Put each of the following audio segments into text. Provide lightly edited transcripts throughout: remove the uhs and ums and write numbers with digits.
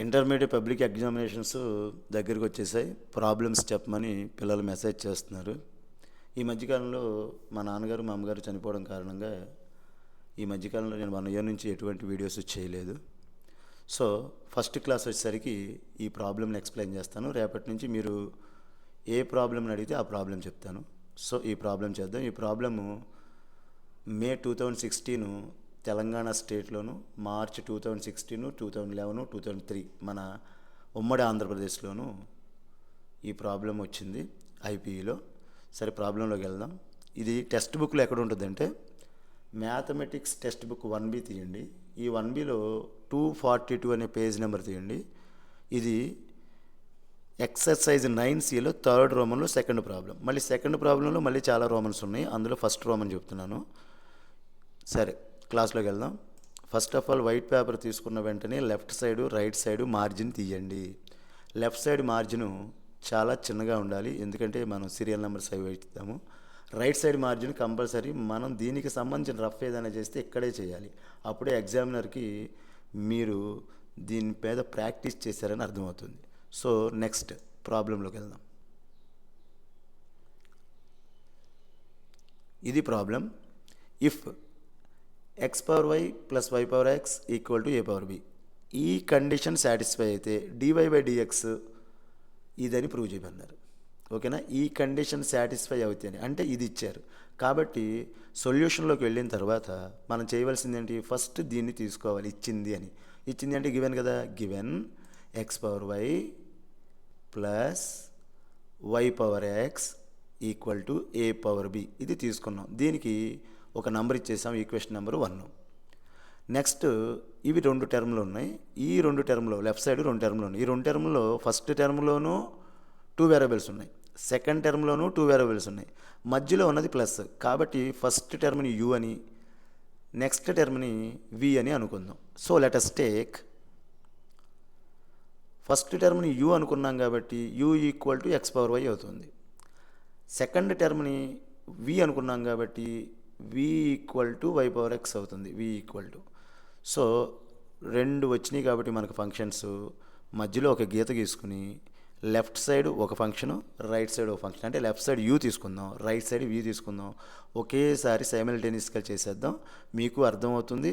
Intermediate public examinations దగ్గరికి వచ్చేసాయి. Problems చెప్పమని పిల్లలు మెసేజ్ చేస్తున్నారు. ఈ మధ్యకాలంలో మా నాన్నగారు మా అమ్మగారు చనిపోవడం కారణంగా ఈ మధ్యకాలంలో నేను 1 ఇయర్ నుంచి ఎటువంటి వీడియోస్ చేయలేదు. సో ఫస్ట్ క్లాస్ వచ్చేసరికి ఈ ప్రాబ్లమ్ని ఎక్స్ప్లెయిన్ చేస్తాను. రేపటి నుంచి మీరు ఏ ప్రాబ్లమ్ని అడిగితే ఆ ప్రాబ్లం చెప్తాను. సో ఈ ప్రాబ్లం చేద్దాం. ఈ ప్రాబ్లము మే 2016 తెలంగాణ స్టేట్లోను, మార్చ్ 2016, 2011, 2003 మన ఉమ్మడి ఆంధ్రప్రదేశ్లోను ఈ ప్రాబ్లం వచ్చింది ఐపీఈలో. సరే ప్రాబ్లంలోకి వెళ్దాం. ఇది టెక్స్ట్ బుక్లో ఎక్కడ ఉంటుందంటే మ్యాథమెటిక్స్ టెక్స్ట్ బుక్ 1B తీయండి. ఈ 1Bలో 242 అనే పేజ్ నెంబర్ తీయండి. ఇది ఎక్సర్సైజ్ 9Cలో 3rd రోమన్లో 2nd ప్రాబ్లం. మళ్ళీ 2nd ప్రాబ్లంలో మళ్ళీ చాలా రోమన్స్ ఉన్నాయి, అందులో ఫస్ట్ రోమన్ చెప్తున్నాను. సరే క్లాస్లోకి వెళ్దాం. First of all white paper తీసుకున్న వెంటనే left side right side margin తీయండి. లెఫ్ట్ సైడ్ మార్జిన్ చాలా చిన్నగా ఉండాలి, ఎందుకంటే మనం సీరియల్ నెంబర్స్ అవి ఇస్తాము. రైట్ సైడ్ మార్జిన్ కంపల్సరీ మనం దీనికి సంబంధించిన రఫ్ ఏదైనా చేస్తే ఇక్కడే చేయాలి. అప్పుడే ఎగ్జామినర్కి మీరు దీని మీద ప్రాక్టీస్ చేశారని అర్థమవుతుంది. సో నెక్స్ట్ ప్రాబ్లంలోకి వెళ్దాం. ఇది problem. If x power y plus y power x equal to a power b, ఈ కండిషన్ సాటిస్ఫై అయితే dy బై dx ఇదని ప్రూవ్ చేయమన్నారు. ఓకేనా? ఈ కండిషన్ సాటిస్ఫై అవుతాయని అంటే ఇది ఇచ్చారు కాబట్టి సొల్యూషన్లోకి వెళ్ళిన తర్వాత మనం చేయవలసింది ఏంటి, ఫస్ట్ దీన్ని తీసుకోవాలి. ఇచ్చింది అంటే గివెన్ కదా, given x power y plus y power x equal to a power b ఇది తీసుకున్నాం. దీనికి ఒక నెంబర్ ఇచ్చేసాం, ఈక్వేషన్ నెంబర్ 1. నెక్స్ట్ ఇవి 2 టర్మ్లు ఉన్నాయి. ఈ 2 టర్మ్లో లెఫ్ట్ సైడ్ 2 టర్మ్లు ఉన్నాయి. ఈ 2 టర్మ్లో ఫస్ట్ టర్మ్లోనూ 2 వేరియబుల్స్ ఉన్నాయి, సెకండ్ టర్మ్లోనూ 2 వేరియబుల్స్ ఉన్నాయి, మధ్యలో ఉన్నది ప్లస్. కాబట్టి ఫస్ట్ టర్మ్ని u అని, నెక్స్ట్ టర్మ్ని v అని అనుకుందాం. So let us take first టర్మ్ని u అనుకున్నాం కాబట్టి u equal to x power y అవుతుంది. సెకండ్ టర్మ్ని v అనుకున్నాం కాబట్టి v equal to y power x అవుతుంది. v ఈక్వల్ టు, సో 2 వచ్చినాయి కాబట్టి మనకు ఫంక్షన్స్ మధ్యలో ఒక గీత గీసుకుని లెఫ్ట్ సైడ్ ఒక ఫంక్షను, రైట్ సైడ్ ఒక ఫంక్షన్. అంటే లెఫ్ట్ సైడ్ u తీసుకుందాం, రైట్ సైడ్ v తీసుకుందాం. ఒకేసారి సైమల్టేనియస్గా చేసేద్దాం, మీకు అర్థమవుతుంది,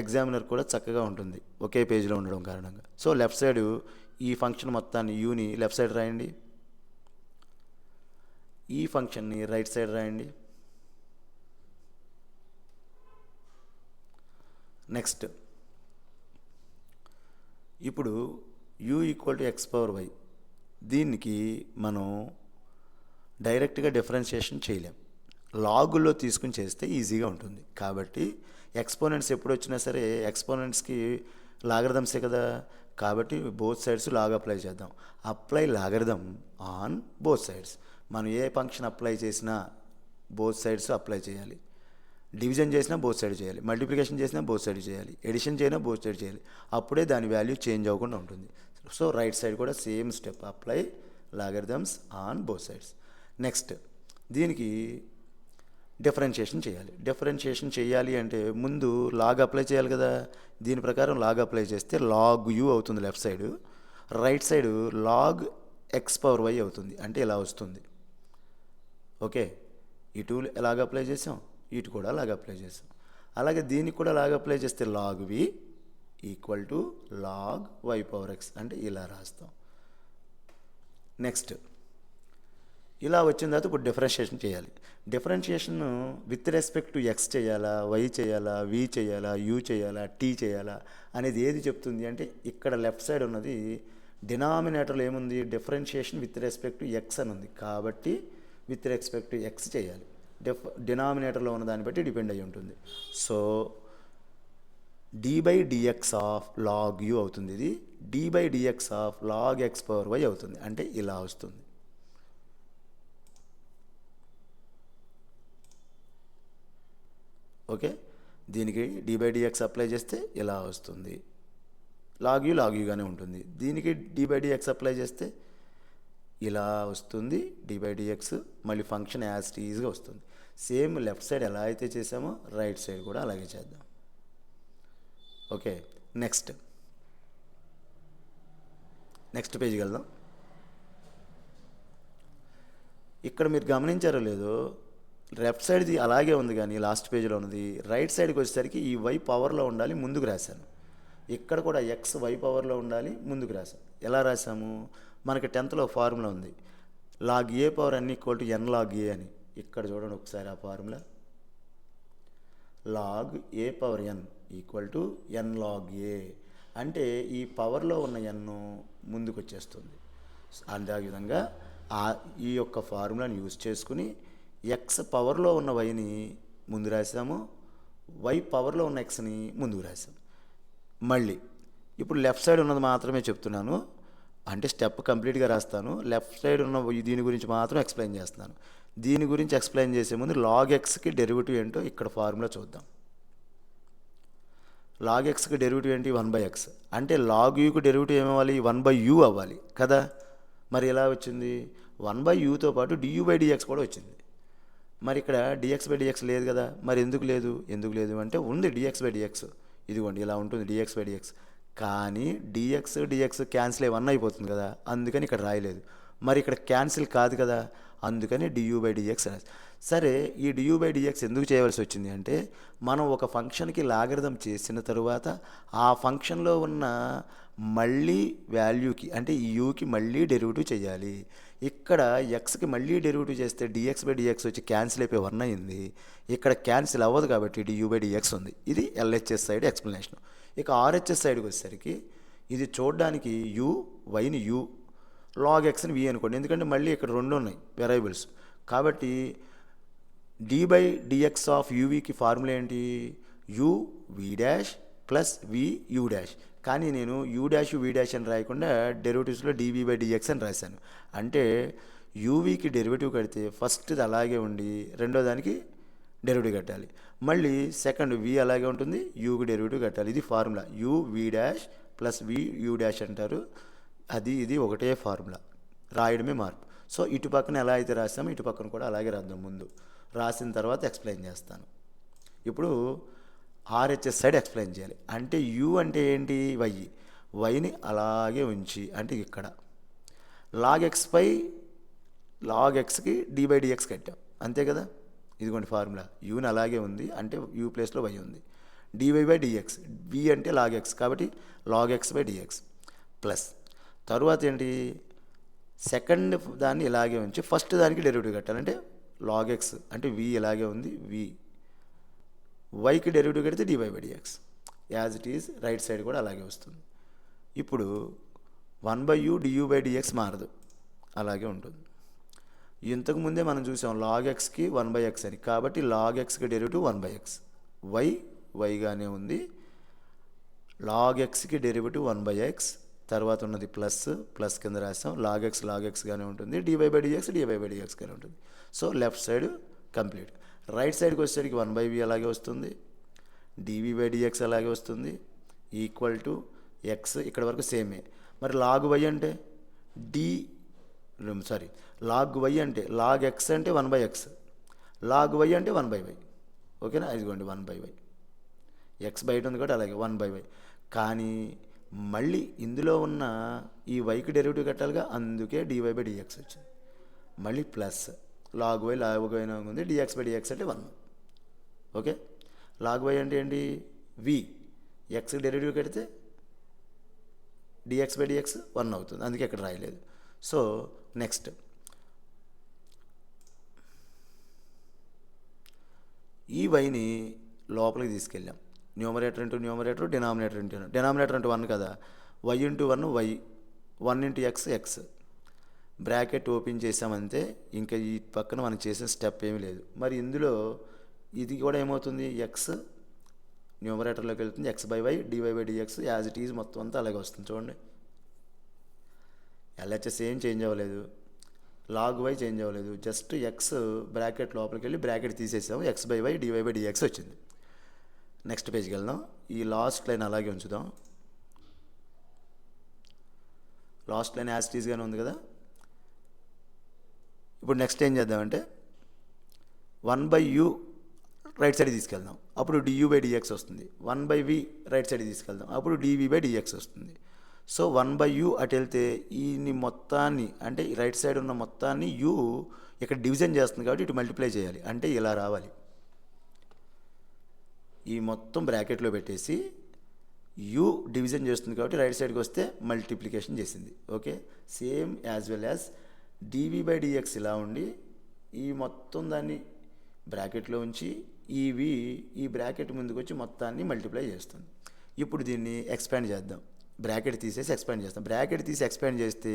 ఎగ్జామినర్ కూడా చక్కగా ఉంటుంది ఒకే పేజీలో ఉండడం కారణంగా. సో లెఫ్ట్ సైడ్ ఈ ఫంక్షన్ మొత్తాన్ని యూని లెఫ్ట్ సైడ్ రాయండి, ఈ ఫంక్షన్ని రైట్ సైడ్ రాయండి. నెక్స్ట్ ఇప్పుడు u equal to x power y, దీనికి మనం డైరెక్ట్గా డిఫరెన్షియేషన్ చేయలేం, లాగుల్లో తీసుకుని చేస్తే ఈజీగా ఉంటుంది. కాబట్టి ఎక్స్పోనెంట్స్ ఎప్పుడు వచ్చినా సరే ఎక్స్పోనెంట్స్కి లాగరిథమ్సే కదా, కాబట్టి బోత్ సైడ్స్ లాగ్ అప్లై చేద్దాం. Apply logarithm on both sides. మనం ఏ ఫంక్షన్ అప్లై చేసినా బోత్ సైడ్స్ అప్లై చేయాలి. డివిజన్ చేసినా బోత్ సైడ్ చేయాలి, మల్టిప్లికేషన్ చేసినా బోత్ సైడ్ చేయాలి, ఎడిషన్ చేసినా బోత్ సైడ్ చేయాలి. అప్పుడే దాని వాల్యూ చేంజ్ అవ్వకుండా ఉంటుంది. సో రైట్ సైడ్ కూడా same step, apply logarithms on both sides. Next దీనికి డిఫరెన్షియేషన్ చేయాలి. డిఫరెన్షియేషన్ చేయాలి అంటే ముందు లాగ్ అప్లై చేయాలి కదా. దీని ప్రకారం లాగ్ అప్లై చేస్తే లాగ్ u అవుతుంది left side, right side log x power y అవుతుంది. అంటే ఇలా వస్తుంది. ఓకే, ఇటు లాగ్ అప్లై చేసాం, ఇటు కూడా లాగ్ అప్లై చేసాం. అలాగే దీనికి కూడా లాగ్ అప్లై చేస్తే log v equal to log y power x అంటే ఇలా రాస్తాం. నెక్స్ట్ ఇలా వచ్చిన తర్వాత ఇప్పుడు డిఫరెన్షియేషన్ చేయాలి. Differentiation with respect to x చేయాలా, y చేయాలా, v చేయాలా, u చేయాలా, t చేయాలా అనేది ఏది చెప్తుంది అంటే ఇక్కడ లెఫ్ట్ సైడ్ ఉన్నది డినామినేటర్లో ఏముంది, differentiation with respect to x అని ఉంది కాబట్టి విత్ రెస్పెక్ట్ టు x చేయాలి. డినామినేటర్లో ఉన్న దాన్ని బట్టి డిపెండ్ అయి ఉంటుంది. So d by dx of log u అవుతుంది, ఇది d by dx of log x power y అవుతుంది. అంటే ఇలా వస్తుంది. ఓకే, దీనికి d బై dx అప్లై చేస్తే ఇలా వస్తుంది, లాగ్ యూగానే ఉంటుంది. దీనికి d బై dx అప్లై చేస్తే ఇలా వస్తుంది, d బై dx మళ్ళీ ఫంక్షన్ యాజ్ ఇట్ ఈజ్గా వస్తుంది. సేమ్ లెఫ్ట్ సైడ్ ఎలా అయితే చేసామో రైట్ సైడ్ కూడా అలాగే చేద్దాం. ఓకే, నెక్స్ట్ నెక్స్ట్ పేజ్కి వెళ్దాం. ఇక్కడ మీరు గమనించారో లేదో, లెఫ్ట్ సైడ్ది అలాగే ఉంది కానీ లాస్ట్ పేజ్లో ఉన్నది, రైట్ సైడ్కి వచ్చేసరికి ఈ వై పవర్లో ఉండాలి ముందుకు రాశాను. ఇక్కడ కూడా ఎక్స్ వై పవర్లో ఉండాలి ముందుకు రాశాను. ఎలా రాసాము? మనకి 10th ఫార్ములా ఉంది, log a power n equal to n log a అని. ఇక్కడ చూడండి ఒకసారి ఆ formula, log a power n equal to n log a అంటే ఈ పవర్లో ఉన్న ఎన్ ముందుకు వచ్చేస్తుంది. అదేవిధంగా ఈ యొక్క ఫార్ములాని యూజ్ చేసుకుని ఎక్స్ పవర్లో ఉన్న వైని ముందు రాసాము, వై పవర్లో ఉన్న ఎక్స్ని ముందుకు రాసాము. మళ్ళీ ఇప్పుడు లెఫ్ట్ సైడ్ ఉన్నది మాత్రమే చెప్తున్నాను, అంటే స్టెప్ కంప్లీట్గా రాస్తాను. లెఫ్ట్ సైడ్ ఉన్న దీని గురించి మాత్రం ఎక్స్ప్లెయిన్ చేస్తున్నాను. దీని గురించి ఎక్స్ప్లెయిన్ చేసే ముందు లాగ్ ఎక్స్కి డెరివేటివ్ ఏంటో ఇక్కడ ఫార్ములా చూద్దాం. లాగ్ ఎక్స్కి డెరివేటివ్ ఏంటి? 1/x. అంటే లాగ్ యూకి డెరివేటివ్ ఏమవ్వాలి? 1/u అవ్వాలి కదా. మరి ఎలా వచ్చింది? 1/uతో పాటు du/dx కూడా వచ్చింది. మరి ఇక్కడ dx/dx లేదు కదా. మరి ఎందుకు లేదు అంటే ఉంది dx/dx. ఇదిగోండి ఇలా ఉంటుంది dx/dx. కానీ dx క్యాన్సిల్ అయ్యి 1 అయిపోతుంది కదా, అందుకని ఇక్కడ రాయలేదు. మరి ఇక్కడ క్యాన్సిల్ కాదు కదా, అందుకని du/dx రాసి. సరే, ఈ du/dx ఎందుకు చేయవలసి వచ్చింది అంటే, మనం ఒక ఫంక్షన్కి లాగరిథం చేసిన తరువాత ఆ ఫంక్షన్లో ఉన్న మళ్ళీ వాల్యూకి అంటే ఈ యూకి మళ్ళీ డెరివేటివ్ చేయాలి. ఇక్కడ ఎక్స్కి మళ్ళీ డెరివేటివ్ చేస్తే dx/dx వచ్చి క్యాన్సిల్ అయిపోయి 1 అయింది. ఇక్కడ క్యాన్సిల్ అవ్వదు కాబట్టి du/dx ఉంది. ఇది LHS సైడ్ ఎక్స్ప్లెనేషన్. ఇక RHS సైడ్కి వచ్చేసరికి ఇది చూడడానికి u వైని u, లాగ్ ఎక్స్ని v అనుకోండి. ఎందుకంటే మళ్ళీ ఇక్కడ 2 ఉన్నాయి వేరియబుల్స్ కాబట్టి d/dx ఆఫ్ యూవీకి ఫార్ములా ఏంటి? uv' plus vu'. కానీ నేను u', v' అని రాయకుండా డెరివేటివ్స్లో dv/dx అని రాశాను. అంటే యూవీకి డెరివేటివ్ కడితే ఫస్ట్ ఇది అలాగే ఉండి రెండో దానికి డెరివేటివ్ కట్టాలి. మళ్ళీ సెకండ్ v అలాగే ఉంటుంది, యూకి డెరివేటివ్ కట్టాలి. ఇది ఫార్ములా. uv' ప్లస్ vu' అంటారు. ఇది ఒకటే ఫార్ములా, రాయడమే మార్పు. సో ఇటు పక్కన ఎలా అయితే రాస్తామో ఇటు పక్కన కూడా అలాగే రాద్దాం. ముందు రాసిన తర్వాత ఎక్స్ప్లెయిన్ చేస్తాను. ఇప్పుడు RHS సైడ్ ఎక్స్ప్లెయిన్ చేయాలి. అంటే u అంటే ఏంటి? వైని అలాగే ఉంచి, అంటే ఇక్కడ లాగ్ ఎక్స్కి d/dx కట్టాం, అంతే కదా. ఇదిగోండి ఫార్ములా, యూని అలాగే ఉంది అంటే u ప్లేస్లో y ఉంది. dy/dx, v అంటే లాగ్ ఎక్స్ కాబట్టి లాగ్ x/dx ప్లస్ తరువాత ఏంటి? సెకండ్ దాన్ని ఇలాగే ఉంచి ఫస్ట్ దానికి డెరివేటివ్ కట్టాలంటే లాగ్ ఎక్స్ అంటే v ఇలాగే ఉంది, వైకి డెరివేటివ్ కడితే dy/dx as it is. Right side కూడా అలాగే వస్తుంది. ఇప్పుడు 1/u du/dx మారదు, అలాగే ఉంటుంది. ఇంతకుముందే మనం చూసాం లాగ్ ఎక్స్కి 1/x అని, కాబట్టి లాగ్ ఎక్స్కి డెరివేటివ్ 1/x. వైగానే ఉంది, లాగ్ ఎక్స్కి డెరివేటివ్ 1/x, తర్వాత ఉన్నది ప్లస్ కింద రాస్తాం. లాగ్ ఎక్స్ గానే ఉంటుంది, dy/dx గానే ఉంటుంది. So left side complete. Right సైడ్కి వచ్చేసరికి 1/v అలాగే వస్తుంది, dv/dx అలాగే వస్తుంది, ఈక్వల్ టు ఎక్స్. ఇక్కడ వరకు సేమే. మరి లాగ్ y అంటే లాగ్ ఎక్స్ అంటే 1/x, లాగ్ y అంటే 1/y. ఓకేనా? ఇదిగోండి 1/y. ఎక్స్ బయట ఉంది కాబట్టి అలాగే 1/y. కానీ మళ్ళీ ఇందులో ఉన్న ఈ వైకి డెరివేటివ్ కట్టాలిగా, అందుకే dy/dx వచ్చింది. మళ్ళీ ప్లస్ లాగ్ y ఉంది, dx/dx అంటే 1. ఓకే, లాగ్ y అంటే ఏంటి? v, ఎక్స్కి డెరివేటివ్ కడితే dx/dx 1 అవుతుంది, అందుకే ఇక్కడ రాయలేదు. సో నెక్స్ట్ ఈ వైని లోపలికి తీసుకెళ్ళాం. న్యూమరేటర్ ఇంటూ న్యూమరేటర్, డినామినేటర్ అంటే 1 కదా. y into 1 y, 1 into x. Bracket open చేసామంతే, ఇంకా ఈ పక్కన మనం చేసిన స్టెప్ ఏమీ లేదు. మరి ఇందులో ఇది కూడా ఏమవుతుంది? ఎక్స్ న్యూమరేటర్లోకి వెళ్తుంది, x/y dy/dx as it is మొత్తం అంతా అలాగే వస్తుంది. చూడండి, LHS ఏం చేంజ్ అవ్వలేదు, లాగ్ y చేంజ్ అవ్వలేదు, జస్ట్ ఎక్స్ బ్రాకెట్ లోపలికి వెళ్ళి బ్రాకెట్ తీసేసాము, x/y dy/dx వచ్చింది. నెక్స్ట్ పేజ్కి వెళ్దాం. ఈ లాస్ట్ లైన్ అలాగే ఉంచుదాం. లాస్ట్ లైన్ యాజ్ ఇట్ ఈజ్గానే ఉంది కదా. ఇప్పుడు నెక్స్ట్ ఏం చేద్దామంటే 1/u రైట్ సైడ్ తీసుకెళ్దాం, అప్పుడు du/dx వస్తుంది. 1/v రైట్ సైడ్ తీసుకెళ్దాం, అప్పుడు dv/dx వస్తుంది. సో 1/u అటు వెళ్తే ఈ మొత్తాన్ని అంటే ఈ రైట్ సైడ్ ఉన్న మొత్తాన్ని u ఇక్కడ డివిజన్ చేస్తుంది కాబట్టి ఇటు మల్టిప్లై చేయాలి. అంటే ఇలా రావాలి. ఈ మొత్తం బ్రాకెట్లో పెట్టేసి u డివిజన్ చేస్తుంది కాబట్టి రైట్ సైడ్కి వస్తే మల్టిప్లికేషన్ చేసింది. Okay, same as well as dv/dx ఇలా ఉండి ఈ మొత్తం దాన్ని బ్రాకెట్లో ఉంచి ఈ బ్రాకెట్ ముందుకు వచ్చి మొత్తాన్ని మల్టిప్లై చేస్తుంది. ఇప్పుడు దీన్ని ఎక్స్పాండ్ చేద్దాం. బ్రాకెట్ తీసేసి ఎక్స్పాండ్ చేస్తాం. బ్రాకెట్ తీసి ఎక్స్పాండ్ చేస్తే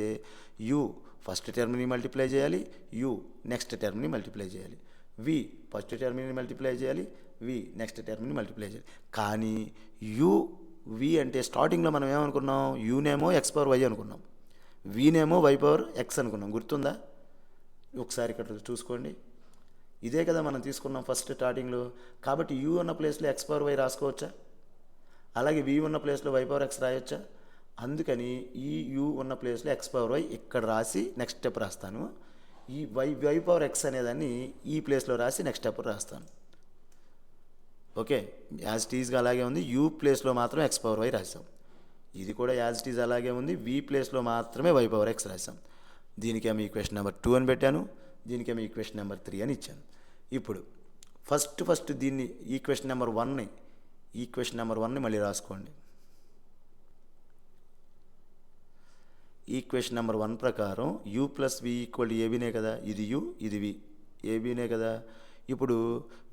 u ఫస్ట్ టర్మ్ని మల్టిప్లై చేయాలి, u నెక్స్ట్ టర్మ్ని మల్టిప్లై చేయాలి, v ఫస్ట్ టర్మ్ని మల్టిప్లై చేయాలి, v నెక్స్ట్ టర్మ్ని మల్టిప్లై చేయాలి. కానీ v అంటే స్టార్టింగ్లో మనం ఏమనుకున్నాం, uనేమో x/y అనుకున్నాం, vనేమో y/x అనుకున్నాం. గుర్తుందా? ఒకసారి ఇక్కడ చూసుకోండి. ఇదే కదా మనం తీసుకున్నాం ఫస్ట్ స్టార్టింగ్లో. కాబట్టి u ఉన్న ప్లేస్లో x/y రాసుకోవచ్చా? అలాగే v ఉన్న ప్లేస్లో y/x రాయొచ్చా? అందుకని ఈ u ఉన్న ప్లేస్లో x/y ఇక్కడ రాసి నెక్స్ట్ స్టెప్ రాస్తాను. ఈ y/x అనేదాన్ని ఈ ప్లేస్లో రాసి నెక్స్ట్ స్టెప్ రాస్తాను. ఓకే, యాజ్ టీజ్గా అలాగే ఉంది. u ప్లేస్లో మాత్రం x/y రాసాం. ఇది కూడా యాజ్ టీజ్ అలాగే ఉంది. v ప్లేస్లో మాత్రమే y/x రాసాం. దీనికేమో ఈక్వేషన్ నెంబర్ 2 అని పెట్టాను, దీనికేమో ఈక్వేషన్ నెంబర్ 3 అని ఇచ్చాను. ఇప్పుడు ఫస్ట్ దీన్ని ఈక్వేషన్ నెంబర్ 1ని మళ్ళీ రాసుకోండి. ఈక్వేషన్ నెంబర్ 1 ప్రకారం u + v = abనే కదా. ఇది u, ఇది v, abనే కదా. ఇప్పుడు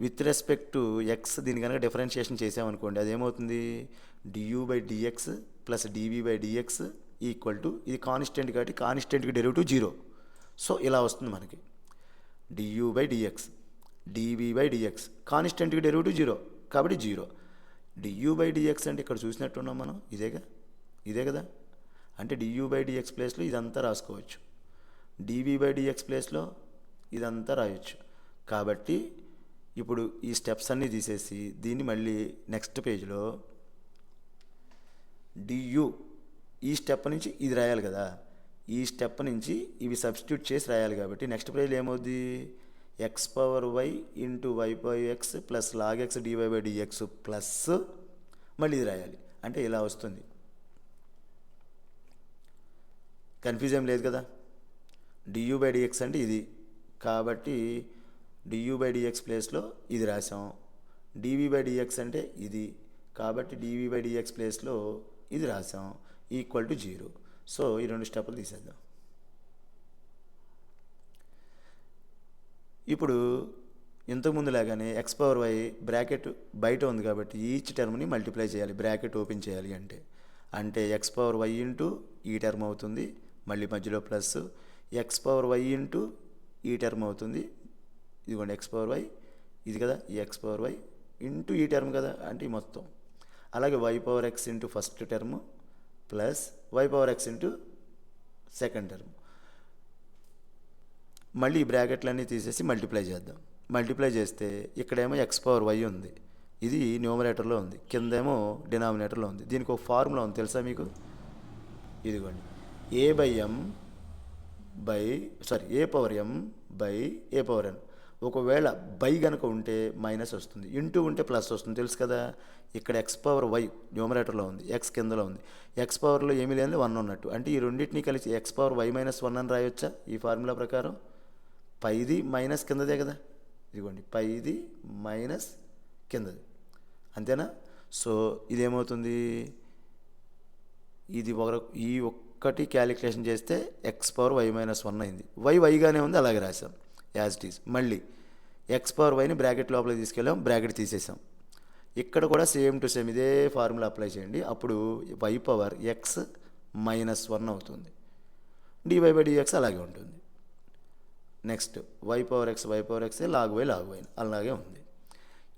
విత్ రెస్పెక్ట్ టు ఎక్స్ దీని కనుక డిఫరెన్షియేషన్ చేసామనుకోండి, అదేమవుతుంది, du/dx + dv/dx = ఇది కాన్స్టెంట్ కాబట్టి కాన్స్టెంట్కి డెరివేటివ్ 0. సో ఇలా వస్తుంది మనకి du/dx, dv/dx కాన్స్టెంట్కి డెరివేటివ్ 0 కాబట్టి 0. du/dx అంటే ఇక్కడ చూసినట్టున్నాం మనం, ఇదే కదా. అంటే du/dx ప్లేస్లో ఇదంతా రాసుకోవచ్చు, dv/dx ప్లేస్లో ఇదంతా రాయొచ్చు. కాబట్టి ఇప్పుడు ఈ స్టెప్స్ అన్నీ తీసేసి దీన్ని మళ్ళీ నెక్స్ట్ పేజ్లో du ఈ స్టెప్ నుంచి ఇది రాయాలి కదా, ఈ స్టెప్ నుంచి ఇవి సబ్స్టిట్యూట్ చేసి రాయాలి. కాబట్టి నెక్స్ట్ పేజ్లో ఏమవుద్ది, x/y × y/x + log x dy/dx plus మళ్ళీ ఇది రాయాలి. అంటే ఇలా వస్తుంది. కన్ఫ్యూజ్ ఏం లేదు కదా. du/dx అంటే ఇది కాబట్టి du/dx ప్లేస్లో ఇది రాసాం. dv/dx అంటే ఇది కాబట్టి dv/dx ప్లేస్లో ఇది రాసాం =0. సో ఈ 2 స్టెప్పులు తీసేద్దాం. ఇప్పుడు ఇంతకుముందు లాగానే x/y బ్రాకెట్ బయట ఉంది కాబట్టి ఈచ్ టర్మ్ని మల్టిప్లై చేయాలి, బ్రాకెట్ ఓపెన్ చేయాలి. అంటే x/y ఈ టర్మ్ అవుతుంది, మళ్ళీ మధ్యలో ప్లస్ x/y ఈ టర్మ్ అవుతుంది. ఇదిగోండి x/y ఇది కదా, ఈ x/y ఈ టర్మ్ కదా, అంటే ఈ మొత్తం. అలాగే y/x first term plus y/x second term. మళ్ళీ ఈ బ్రాకెట్లన్నీ తీసేసి మల్టిప్లై చేద్దాం. మల్టిప్లై చేస్తే ఇక్కడేమో x/y ఉంది, ఇది న్యూమరేటర్లో ఉంది, కిందేమో డినామినేటర్లో ఉంది. దీనికి ఒక ఫార్ములా ఉంది తెలుసా మీకు? ఇదిగోండి, a/m/n. ఒకవేళ బై కనుక ఉంటే మైనస్ వస్తుంది, ఇంటూ ఉంటే ప్లస్ వస్తుంది, తెలుసు కదా. ఇక్కడ x/y న్యూమరేటర్లో ఉంది, x కిందలో ఉంది. x పవర్లో ఏమీ లేదు, 1 ఉన్నట్టు. అంటే ఈ రెండింటినీ కలిసి x/y - 1 అని రాయొచ్చా ఈ ఫార్ములా ప్రకారం? పైది మైనస్ కిందదే కదా, ఇదిగోండి పైది మైనస్ కిందది, అంతేనా? సో ఇదేమవుతుంది, ఇది ఈ ఒక్కటి క్యాలిక్యులేషన్ చేస్తే x/y - 1 అయింది. వైగానే ఉంది, అలాగే రాసాం యాజ్ ఇట్ ఈస్. మళ్ళీ x/yని బ్రాకెట్ లోపలికి తీసుకెళ్ళాం, బ్రాకెట్ తీసేసాం. ఇక్కడ కూడా సేమ్ టు సేమ్ ఇదే ఫార్ములా అప్లై చేయండి. అప్పుడు y/x - 1 అవుతుంది, dy/dx అలాగే ఉంటుంది. నెక్స్ట్ y/x log y అలాగే ఉంది.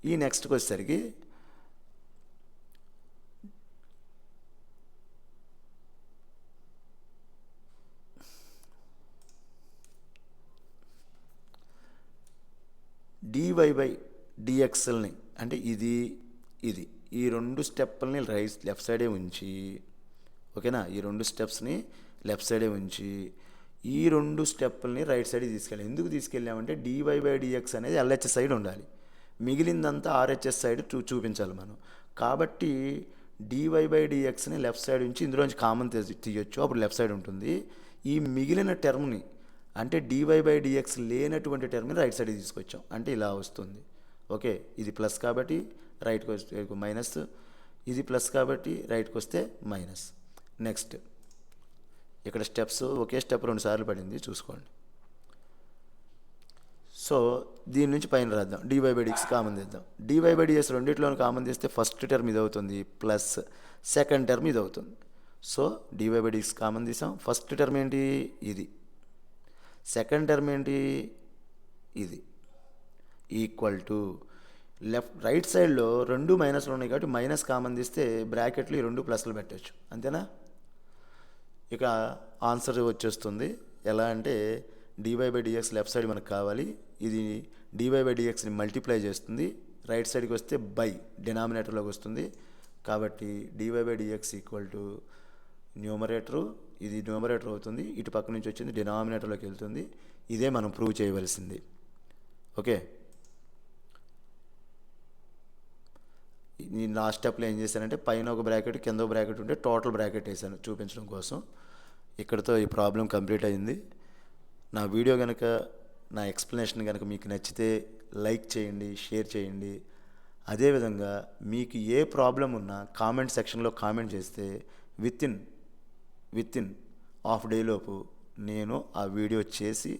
ఈ నెక్స్ట్కి వచ్చేసరికి dy/dxని అంటే ఇది ఈ 2 స్టెప్పుల్ని లెఫ్ట్ సైడే ఉంచి, ఓకేనా, ఈ 2 స్టెప్స్ని లెఫ్ట్ సైడే ఉంచి ఈ 2 స్టెప్పుల్ని రైట్ సైడ్ తీసుకెళ్ళాం. ఎందుకు తీసుకెళ్ళామంటే dy/dx అనేది LHS సైడ్ ఉండాలి, మిగిలిందంతా RHS సైడ్ చూపించాలి మనం. కాబట్టి dy/dxని లెఫ్ట్ సైడ్ నుంచి ఇందులోంచి కామన్ తీయొచ్చు, అప్పుడు లెఫ్ట్ సైడ్ ఉంటుంది. ఈ మిగిలిన టర్మ్ని అంటే dy/dx లేనటువంటి టర్మ్ని రైట్ సైడ్ తీసుకొచ్చాం అంటే ఇలా వస్తుంది. ఓకే, ఇది ప్లస్ కాబట్టి రైట్కి వస్తే మైనస్, ఇది ప్లస్ కాబట్టి రైట్కి వస్తే మైనస్. నెక్స్ట్ ఇక్కడ స్టెప్స్ ఒకే స్టెప్ 2 సార్లు పడింది చూసుకోండి. సో దీని నుంచి పైన రాద్దాం, dy/dx కామన్ తీద్దాం. dy/dx రెండిట్లోనూ కామన్ తీస్తే ఫస్ట్ టర్మ్ ఇది అవుతుంది ప్లస్ సెకండ్ టర్మ్ ఇది అవుతుంది. సో dy/dx కామన్ తీసాం. ఫస్ట్ టర్మ్ ఏంటి, ఇది. సెకండ్ టర్మ్ ఏంటి, ఇది. ఈక్వల్ టు రైట్ సైడ్లో 2 మైనస్లు ఉన్నాయి కాబట్టి మైనస్ కామన్ తీస్తే బ్రాకెట్లు ఈ 2 ప్లస్లు పెట్టచ్చు, అంతేనా? ఇక ఆన్సర్ వచ్చేస్తుంది. ఎలా అంటే dy/dx లెఫ్ట్ సైడ్ మనకు కావాలి, ఇది dy/dxని మల్టిప్లై చేస్తుంది, రైట్ సైడ్కి వస్తే బై డినామినేటర్లోకి వస్తుంది. కాబట్టి dy/dx ఈక్వల్ టు న్యూమరేటరు, ఇది న్యూమరేటర్ అవుతుంది, ఇటు పక్క నుంచి వచ్చింది డినామినేటర్లోకి వెళ్తుంది. ఇదే మనం ప్రూవ్ చేయవలసింది. ఓకే, నేను లాస్ట్ స్టెప్లో ఏం చేశానంటే పైన ఒక బ్రాకెట్ కింద ఒక బ్రాకెట్ ఉంటే టోటల్ బ్రాకెట్ వేసాను చూపించడం కోసం. ఇక్కడితో ఈ ప్రాబ్లం కంప్లీట్ అయింది. నా వీడియో కనుక, నా ఎక్స్ప్లెనేషన్ కనుక మీకు నచ్చితే లైక్ చేయండి, షేర్ చేయండి. అదేవిధంగా మీకు ఏ ప్రాబ్లం ఉన్నా కామెంట్ సెక్షన్లో కామెంట్ చేస్తే విత్ ఇన్ హాఫ్ డే లోపు నేను ఆ వీడియో చేసి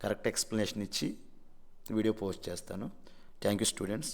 కరెక్ట్ ఎక్స్ప్లెనేషన్ ఇచ్చి వీడియో పోస్ట్ చేస్తాను. Thank you students.